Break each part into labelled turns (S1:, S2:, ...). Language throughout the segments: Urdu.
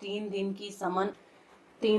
S1: 3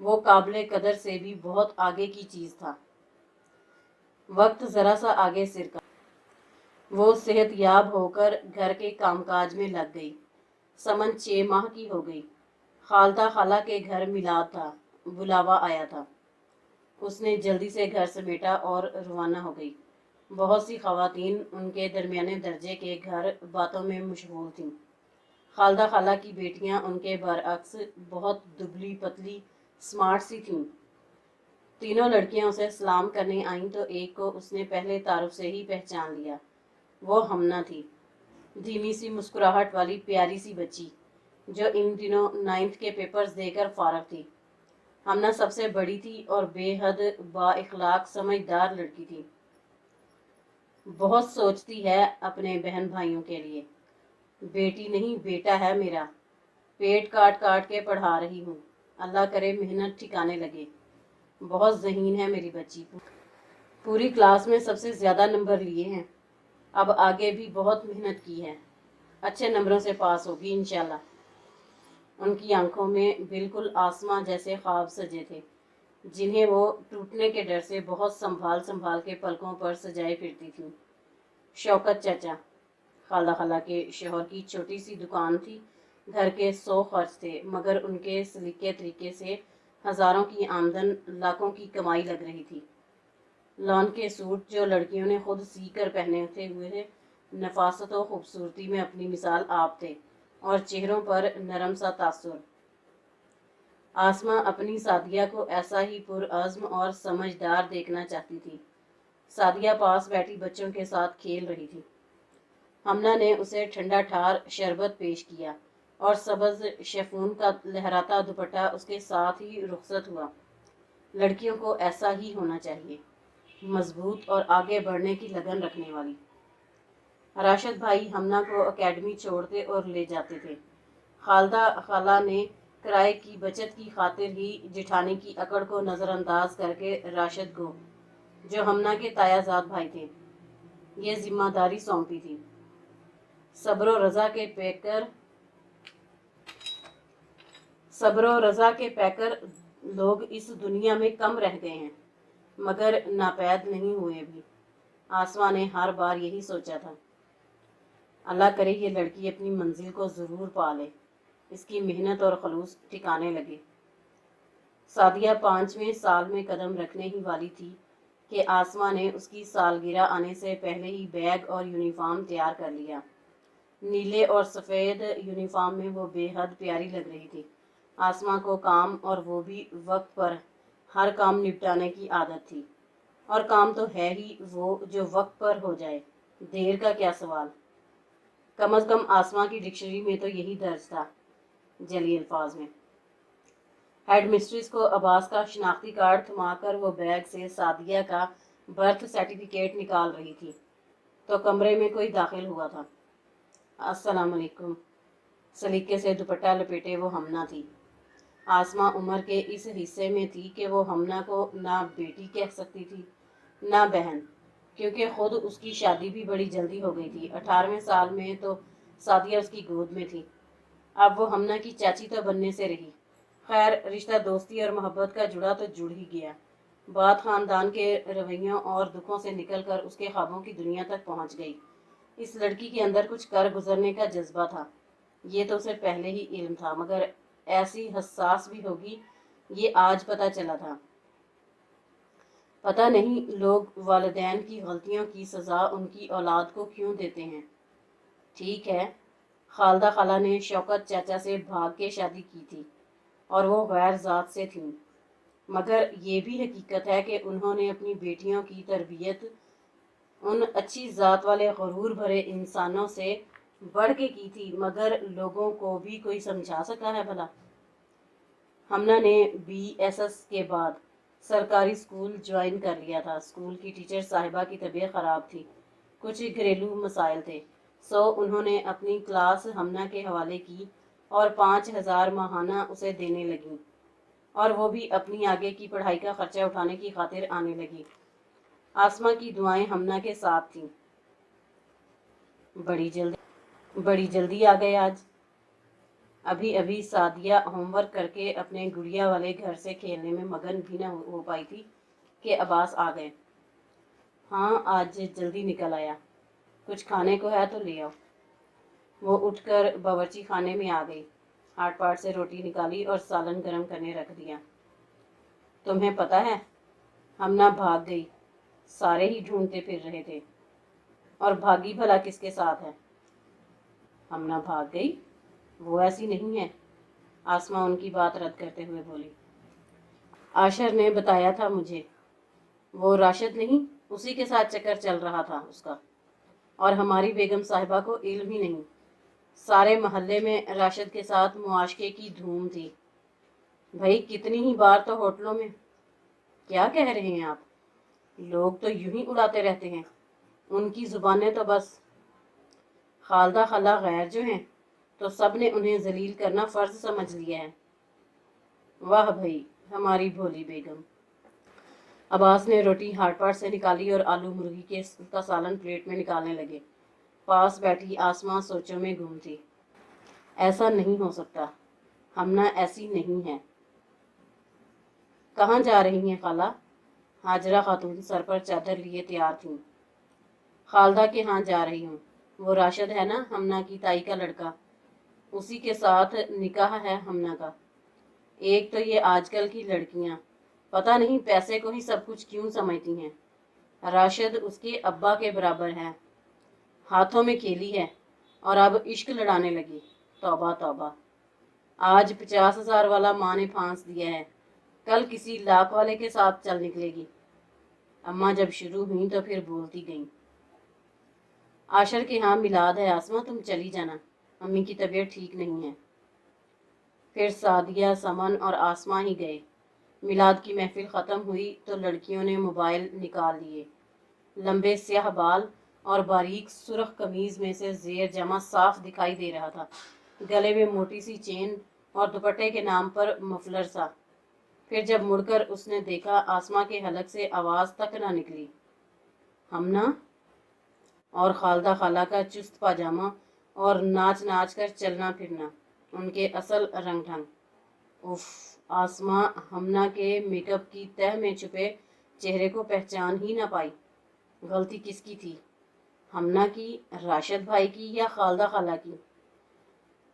S1: وہ قابل قدر سے بھی بہت آگے کی چیز تھا۔ وقت ذرا سا آگے سرکا، وہ صحت یاب ہو کر گھر کے کام کاج میں لگ گئی۔ سمن 6 ماہ کی ہو گئی۔ خالدہ خالہ کے گھر میلاد تھا، بلاوا آیا تھا۔ اس نے جلدی سے گھر سمیٹا اور روانہ ہو گئی۔ بہت سی خواتین ان کے درمیانے درجے کے گھر باتوں میں مشغول تھیں۔ خالدہ خالہ کی بیٹیاں ان کے برعکس بہت دبلی پتلی سمارٹ سی تھیں۔ تینوں لڑکیاں اسے سلام کرنے آئیں تو ایک کو اس نے پہلے تعارف سے ہی پہچان لیا۔ وہ ہمنا تھی، دھیمی سی مسکراہٹ والی پیاری سی بچی جو ان دنوں 9th کے پیپرز دے کر فارغ تھی۔ ہمنا سب سے بڑی تھی اور بے حد با اخلاق سمجھدار لڑکی تھی۔ بہت سوچتی ہے اپنے بہن بھائیوں کے لیے۔ بیٹی نہیں بیٹا ہے میرا، پیٹ کاٹ کاٹ کے پڑھا رہی ہوں، اللہ کرے محنت ٹھکانے لگے۔ بہت ذہین ہے میری بچی، پوری کلاس میں سب سے زیادہ نمبر لیے ہیں، اب آگے بھی بہت محنت کی ہے، اچھے نمبروں سے پاس ہوگی انشاءاللہ۔ ان کی آنکھوں میں بالکل آسماں جیسے خواب سجے تھے جنہیں وہ ٹوٹنے کے ڈر سے بہت سنبھال سنبھال کے پلکوں پر سجائے پھرتی تھیں۔ شوکت چچا، خالہ خالہ کے شوہر کی چھوٹی سی دکان تھی، گھر کے 100 خرچ تھے، مگر ان کے سلیقے طریقے سے ہزاروں کی آمدن لاکھوں کی کمائی لگ رہی تھی۔ لان کے سوٹ جو لڑکیوں نے خود سی کر پہنے ہوئے نفاست و خوبصورتی میں اپنی مثال آپ تھے، اور چہروں پر نرم سا تاثر۔ آسماں اپنی سعدیہ کو ایسا ہی پرعزم اور سمجھدار دیکھنا چاہتی تھی۔ سعدیہ پاس بیٹھی بچوں کے ساتھ کھیل رہی تھی۔ ہمنا نے اسے ٹھنڈا ٹھار شربت پیش کیا اور سبز شیفون کا لہراتا دوپٹہ اس کے ساتھ ہی رخصت ہوا۔ لڑکیوں کو ایسا ہی ہونا چاہیے، مضبوط اور آگے بڑھنے کی لگن رکھنے والی۔ راشد بھائی ہمنا کو اکیڈمی چھوڑتے اور لے جاتے تھے۔ خالدہ خالہ نے کرائے کی بچت کی خاطر ہی جٹھانی کی اکڑ کو نظر انداز کر کے راشد کو، جو ہمنا کے تایا زاد بھائی تھے، یہ ذمہ داری سونپی تھی۔ صبر و رضا کے پیکر لوگ اس دنیا میں کم رہ گئے ہیں، مگر ناپید نہیں ہوئے بھی۔ آسماں نے ہر بار یہی سوچا تھا، اللہ کرے یہ لڑکی اپنی منزل کو ضرور پا لے، اس کی محنت اور خلوص ٹھکانے لگے۔ سعدیہ 5ویں سال میں قدم رکھنے ہی والی تھی کہ آسماں نے اس کی سالگرہ آنے سے پہلے ہی بیگ اور یونیفارم تیار کر لیا۔ نیلے اور سفید یونیفارم میں وہ بے حد پیاری لگ رہی تھی۔ آسماں کو کام، اور وہ بھی وقت پر، ہر کام نپٹانے کی عادت تھی، اور کام تو ہے ہی وہ جو وقت پر ہو جائے، دیر کا کیا سوال۔ کم از کم آسماں کی ڈکشنری میں تو یہی درج تھا، جعلی الفاظ میں۔ ہیڈ مسٹریس کو عباس کا شناختی کارڈ تھما کر وہ بیگ سے سعدیہ کا برتھ سرٹیفکیٹ نکال رہی تھی تو کمرے میں کوئی داخل ہوا تھا۔ السلام علیکم۔ سلیقے سے دوپٹہ لپیٹے وہ ہمنا تھی۔ آسماں عمر کے اس حصے میں تھی کہ وہ ہمنا کو نہ بیٹی کہہ سکتی تھی نہ بہن، کیونکہ خود اس کی شادی بھی بڑی جلدی ہو گئی تھی۔ 18ویں سال میں تو سعدیہ اس کی گود میں تھی، اب وہ ہمنا کی چاچی تو بننے سے رہی۔ خیر، رشتہ دوستی اور محبت کا جڑا تو جڑ ہی گیا، بات خاندان کے رویوں اور دکھوں سے نکل کر اس کے خوابوں کی دنیا تک پہنچ گئی۔ اس لڑکی کے اندر کچھ کر گزرنے کا جذبہ تھا، یہ تو اسے پہلے ہی علم تھا، مگر ایسی حساس بھی ہوگی یہ آج پتہ چلا تھا۔ پتہ نہیں لوگ والدین کی غلطیوں کی سزا ان کی اولاد کو کیوں دیتے ہیں۔ ٹھیک ہے، خالدہ خالہ نے شوکت چاچا سے بھاگ کے شادی کی تھی اور وہ غیر ذات سے تھیں، مگر یہ بھی حقیقت ہے کہ انہوں نے اپنی بیٹیوں کی تربیت ان اچھی ذات والے غرور بھرے انسانوں سے بڑھ کے کی تھی، مگر لوگوں کو بھی کوئی سمجھا سکا ہے بھلا؟ ہمنا نے BSS کے بعد سرکاری اسکول جوائن کر لیا تھا۔ اسکول کی ٹیچر صاحبہ کی طبیعت خراب تھی، کچھ گھریلو مسائل تھے، سو انہوں نے اپنی کلاس ہمنا کے حوالے کی اور 5,000 ماہانہ اسے دینے لگیں، اور وہ بھی اپنی آگے کی پڑھائی کا خرچہ اٹھانے کی خاطر آنے لگی۔ آسماں کی دعائیں ہمنا کے ساتھ تھیں۔ بڑی جلدی آ گئے آج۔ ابھی ابھی سعدیہ ہوم ورک کر کے اپنے گڑیا والے گھر سے کھیلنے میں مگن بھی نہ ہو پائی تھی کہ عباس آ گئے۔ ہاں آج جلدی نکل آیا، کچھ کھانے کو ہے تو لے آؤ۔ وہ اٹھ کر باورچی خانے میں آ گئی، ہاٹ پاٹ سے روٹی نکالی اور سالن گرم کرنے رکھ دیا۔ تمہیں پتہ ہے ہم نہ بھاگ گئی، سارے ہی ڈھونڈتے پھر رہے تھے، اور بھاگی بھلا کس کے ساتھ ہے؟ ہم نہ بھاگ گئی، وہ ایسی نہیں ہے، آسماء ان کی بات رد کرتے ہوئے بولی۔ عاشر نے بتایا تھا مجھے، وہ راشد نہیں اسی کے ساتھ چکر چل رہا تھا اس کا، اور ہماری بیگم صاحبہ کو علم ہی نہیں، سارے محلے میں راشد کے ساتھ معاشقے کی دھوم تھی۔ بھائی کتنی ہی بار تو ہوٹلوں میں۔ کیا کہہ رہے ہیں آپ؟ لوگ تو یوں ہی اڑاتے رہتے ہیں، ان کی زبانیں تو بس۔ خالدہ خالہ غیر جو ہیں تو سب نے انہیں ذلیل کرنا فرض سمجھ لیا ہے۔ واہ بھائی ہماری بھولی بیگم۔ عباس نے روٹی ہاٹ پاٹ سے نکالی اور آلو مرغی کا سالن پلیٹ میں نکالنے لگے۔ پاس بیٹھی آسماء سوچوں میں گم تھی۔ ایسا نہیں ہو سکتا، ہمنا ایسی نہیں ہے۔ کہاں جا رہی ہیں خالہ؟ ہاجرہ خاتون سر پر چادر لیے تیار تھیں۔ خالدہ کے ہاں جا رہی ہوں، وہ راشد ہے نا ہمنا کی تائی کا لڑکا، اسی کے ساتھ نکاح ہے ہمنا کا۔ ایک تو یہ آج کل کی لڑکیاں پتہ نہیں پیسے کو ہی سب کچھ کیوں سمجھتی ہیں۔ راشد اس کے ابا کے برابر ہے، ہاتھوں میں کھیلی ہے اور اب عشق لڑانے لگی۔ توبہ توبہ، آج 50,000 والا ماں نے پھانس دیا ہے، کل کسی لاکھ والے کے ساتھ چل نکلے گی۔ اماں جب شروع ہوئیں تو پھر بولتی گئیں۔ عاشر کے ہاں میلاد ہے آسماء، تم چلی جانا، امی کی طبیعت ٹھیک نہیں ہے۔ پھر سعدیہ، سمن اور آسماء ہی گئے۔ میلاد کی محفل ختم ہوئی تو لڑکیوں نے موبائل نکال لیے۔ لمبے سیاہ بال اور باریک سرخ قمیض میں سے زیر جمع صاف دکھائی دے رہا تھا، گلے میں موٹی سی چین اور دوپٹے کے نام پر مفلر سا۔ پھر جب مڑ کر اس نے دیکھا آسماء کے حلق سے آواز تک نہ نکلی۔ ہمنا اور خالدہ خالہ کا چست پاجامہ اور ناچ ناچ کر چلنا پھرنا، ان کے اصل رنگ ڈھنگ۔ اف، آسماء ہمنا کے میک اپ کی تہ میں چھپے چہرے کو پہچان ہی نہ پائی۔ غلطی کس کی تھی؟ ہمنا کی، راشد بھائی کی یا خالدہ خالہ کی؟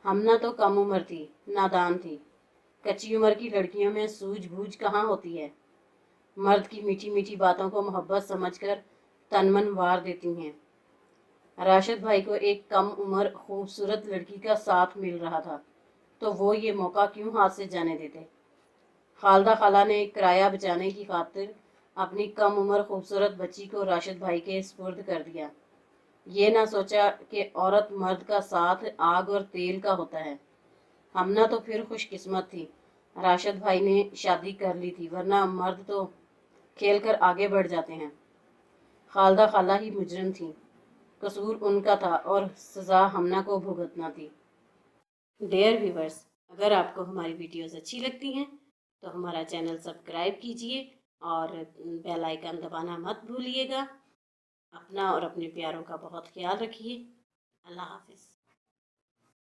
S1: ہمنا تو کم عمر تھی، نادان تھی، کچی عمر کی لڑکیوں میں سوجھ بوجھ کہاں ہوتی ہے؟ مرد کی میٹھی میٹھی باتوں کو محبت سمجھ کر تن من وار دیتی ہیں۔ راشد بھائی کو ایک کم عمر خوبصورت لڑکی کا ساتھ مل رہا تھا تو وہ یہ موقع کیوں ہاتھ سے جانے دیتے؟ خالدہ خالہ نے کرایہ بچانے کی خاطر اپنی کم عمر خوبصورت بچی کو راشد بھائی کے سپرد کر دیا، یہ نہ سوچا کہ عورت مرد کا ساتھ آگ اور تیل کا ہوتا ہے۔ ہمنا تو پھر خوش قسمت تھی، راشد بھائی نے شادی کر لی تھی، ورنہ مرد تو کھیل کر آگے بڑھ جاتے ہیں۔ خالدہ خالہ ہی مجرم تھیں، قصور ان کا تھا اور سزا ہمنا کو بھگتنا تھی۔ ڈیئر ویورز، اگر آپ کو ہماری ویڈیوز اچھی لگتی ہیں تو ہمارا چینل سبسکرائب کیجیے اور بیل آئیکن دبانا مت بھولیے گا۔ اپنا اور اپنے پیاروں کا بہت خیال رکھیے۔ اللہ حافظ۔